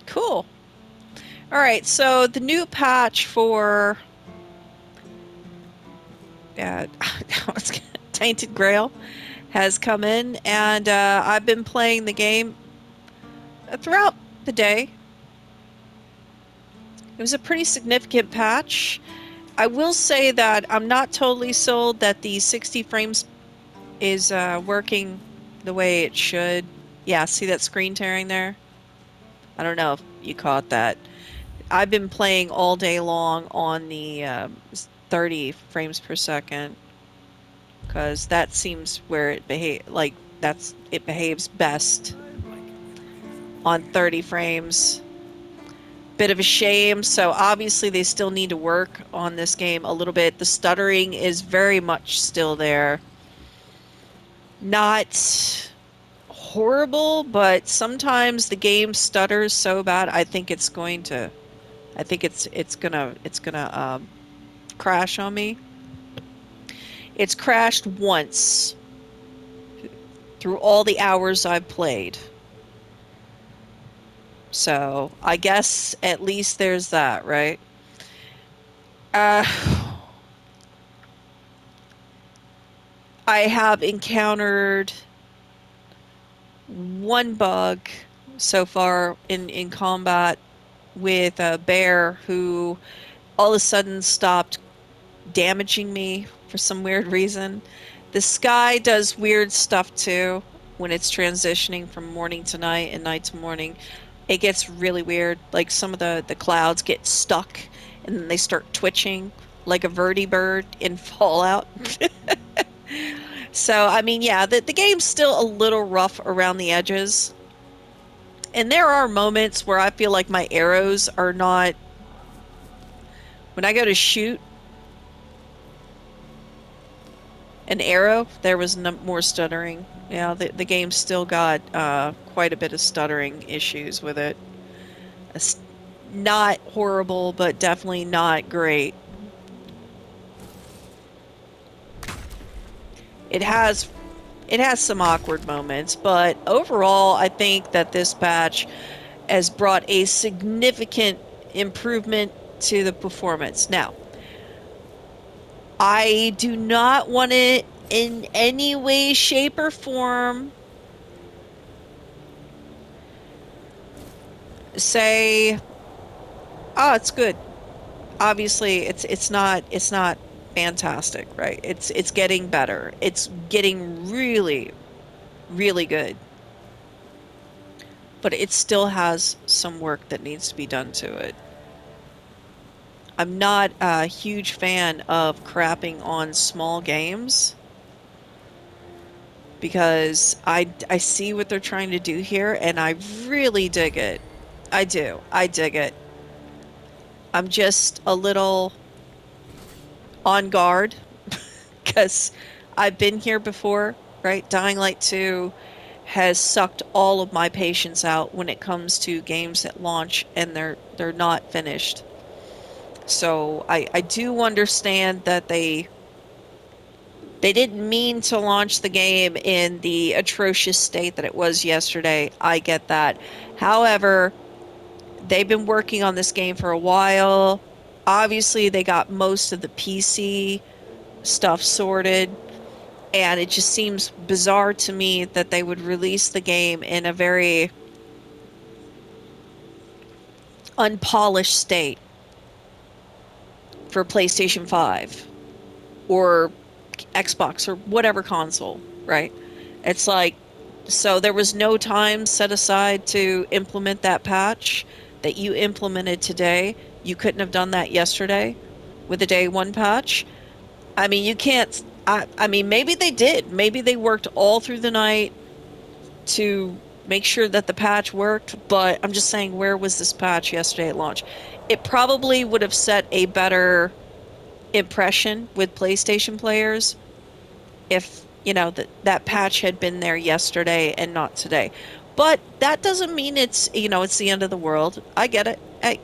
Cool. All right, so the new patch for uh, Tainted Grail has come in, and I've been playing the game throughout the day. It was a pretty significant patch. I will say that I'm not totally sold that the 60 frames is working the way it should. Yeah, see that screen tearing there? I don't know if you caught that. I've been playing all day long on the 30 frames per second because that seems where it behaves best on 30 frames. Bit of a shame. So obviously they still need to work on this game a little bit. The stuttering is very much still there. Not horrible, but sometimes the game stutters so bad I think it's gonna crash on me. It's crashed once through all the hours I've played. So I guess at least there's that, right? Uh, I have encountered one bug so far in combat with a bear who all of a sudden stopped damaging me for some weird reason. The sky does weird stuff too when it's transitioning from morning to night and night to morning. It gets really weird. Like some of the clouds get stuck and then they start twitching like a vertibird in Fallout. So, I mean, yeah, the game's still a little rough around the edges. And there are moments where I feel like my arrows are not, when I go to shoot an arrow, there was no more stuttering. Yeah, the game still got quite a bit of stuttering issues with it. It's not horrible, but definitely not great. It has it has some awkward moments, but overall, I think that this patch has brought a significant improvement to the performance. Now, I do not want to in any way, shape, or form say, oh, it's good. Obviously it's not fantastic, right? It's getting better. It's getting really, really good. But it still has some work that needs to be done to it. I'm not a huge fan of crapping on small games because I see what they're trying to do here and I really dig it. I do. I dig it. I'm just a little on guard because I've been here before, right? Dying Light 2 has sucked all of my patience out when it comes to games that launch and they're not finished. So I do understand that they didn't mean to launch the game in the atrocious state that it was yesterday. I get that. However, they've been working on this game for a while. Obviously, they got most of the PC stuff sorted, and it just seems bizarre to me that they would release the game in a very unpolished state for PlayStation 5 or Xbox or whatever console, right? It's like, so there was no time set aside to implement that patch that you implemented today. You couldn't have done that yesterday with a day one patch. I mean, you can't. I mean, maybe they did. Maybe they worked all through the night to make sure that the patch worked, but I'm just saying, where was this patch yesterday at launch? It probably would have set a better impression with PlayStation players if, that patch had been there yesterday and not today. But that doesn't mean it's the end of the world. I get it. Hey,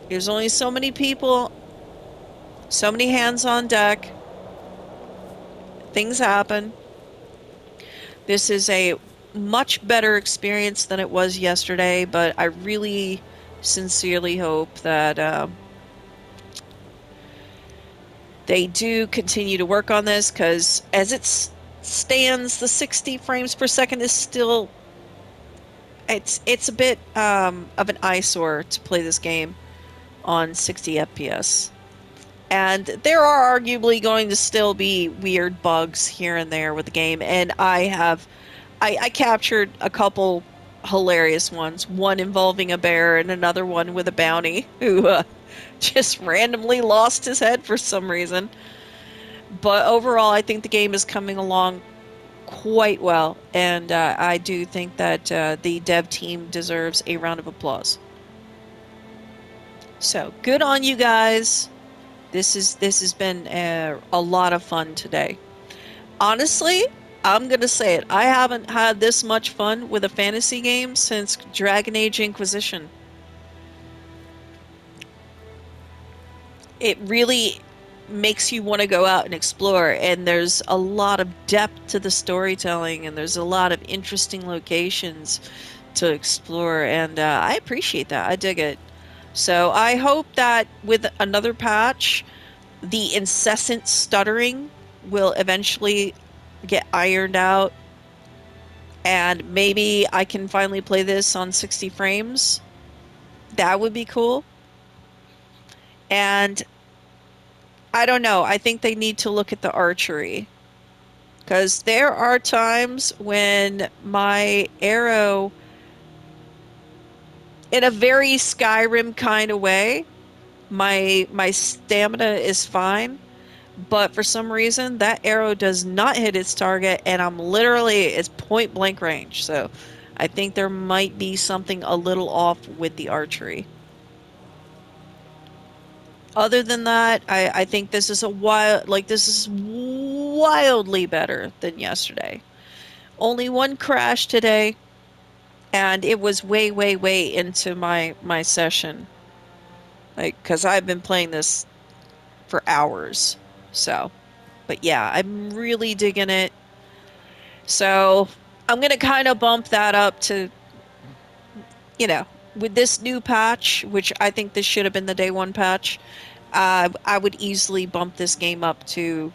there's only so many people, so many hands on deck. Things happen. This is a much better experience than it was yesterday, but I really sincerely hope that they do continue to work on this because as it stands, the 60 frames per second is still it's a bit of an eyesore to play this game on 60 FPS. And there are arguably going to still be weird bugs here and there with the game. And I captured a couple hilarious ones. One involving a bear and another one with a bounty who just randomly lost his head for some reason. But overall, I think the game is coming along quite well, and I do think that the dev team deserves a round of applause. So good on you guys. This has been a lot of fun today. Honestly, I'm gonna say it. I haven't had this much fun with a fantasy game since Dragon Age Inquisition. It really makes you want to go out and explore, and there's a lot of depth to the storytelling, and there's a lot of interesting locations to explore, and I appreciate that. I dig it. So I hope that with another patch, the incessant stuttering will eventually get ironed out, and maybe I can finally play this on 60 frames. That would be cool. And I don't know. I think they need to look at the archery because there are times when my arrow, in a very Skyrim kind of way, my stamina is fine, but for some reason that arrow does not hit its target, and I'm literally it's point blank range. So I think there might be something a little off with the archery. Other than that, I think this is a wild like this is wildly better than yesterday. Only one crash today, and it was way, way, way into my session. Like, because I've been playing this for hours. So, but yeah, I'm really digging it. So I'm gonna kind of bump that up to, with this new patch, which I think this should have been the day one patch. I would easily bump this game up to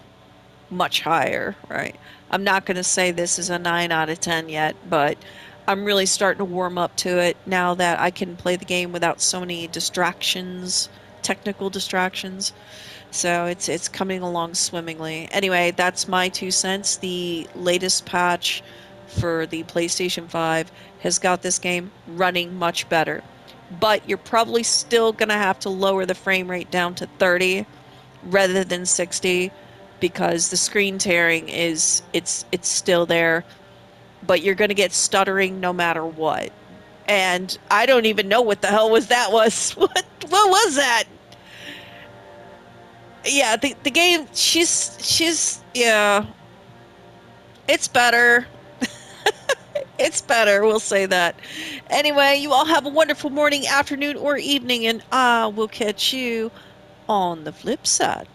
much higher, right? I'm not going to say this is a 9 out of 10 yet, but I'm really starting to warm up to it now that I can play the game without so many distractions, technical distractions. So it's coming along swimmingly. Anyway, that's my 2 cents. The latest patch for the PlayStation 5 has got this game running much better. But you're probably still going to have to lower the frame rate down to 30 rather than 60 because the screen tearing is it's still there, but you're going to get stuttering no matter what. And I don't even know what the hell was. What was that? Yeah, the game she's yeah, it's better. It's better, we'll say that. Anyway, you all have a wonderful morning, afternoon, or evening, and I will catch you on the flip side.